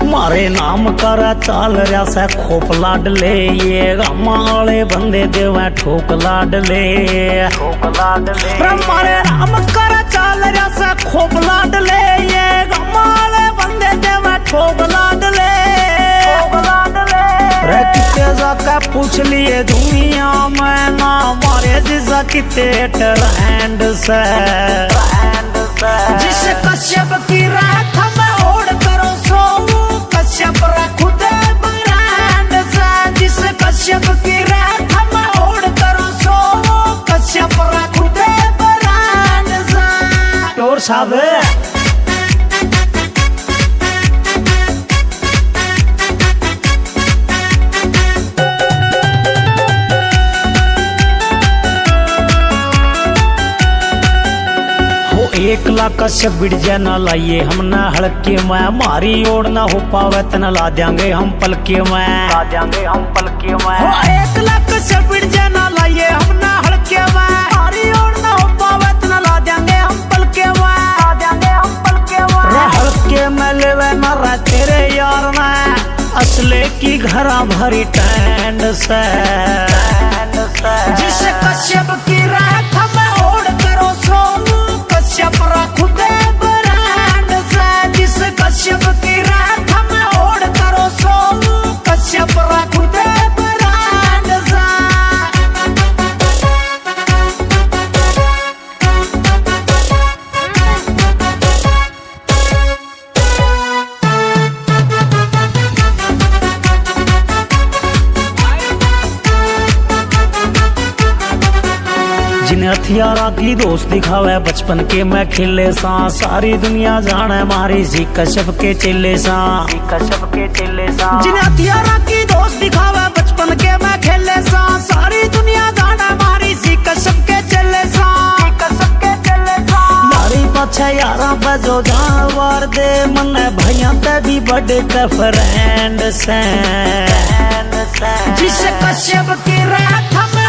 मारे नाम कर चाल रहा से खोप लाडले, ये गाले बंदे देवे ठोक लाडले, ठोक लाडले। मारे नाम कर चाल रहा से खोप लाडले, ये गाले बंदे देवे ठोक लाडले, ठोक लाडले। रे किते जाके पूछ लिए दुनिया में ना मारे जिसा किते ट्रेंड से, जिस कश्यप की रात में ओढ़ करो सो कश्यप खुद ब्रांड से, जिस कश्यप की रात में ओढ़ करो सो कश्यप खुद ब्रांड से। और साहब एक लाख से बिड़ जाना लाइए हम ना हड़के में, मारी ओढ़ ना हो पावे तना ला देंगे हम पलके में, ला देंगे हम पलके में। एक लाख से बिड़ जाना लाइए हम ना हड़के में, मारी ओढ़ ना हो पावे तना ला देंगे हम पलके में, ला देंगे हम पलके में। हड़के में लेवे ना रह तेरे यार में असले की घरा भरी टैंड से, जिस कश्यप की रात में ओढ़ करो सो कश्यप खुद ब्रांड से, जिस कश्यप की रात में ओढ़ करो सो कश्यप खुद ब्रांड से। जिन्हें हथियारा की दोस्त दिखावे बचपन के मैं खेले सा, सारी दुनिया जाने मारी जी कश्यप के चेले सा, कश्यप के चेले सा। जिन्हें हथियारा की दोस्त दिखावे बचपन के मैं खेले सा, सारी दुनिया जाने मारी जी कश्यप के चेले सा, कश्यप के चेले सा। यारी पाछे यारा बजो जानवर दे मन भैया ते भी बड़े फ्रेंड से, जिस कश्यप की रात में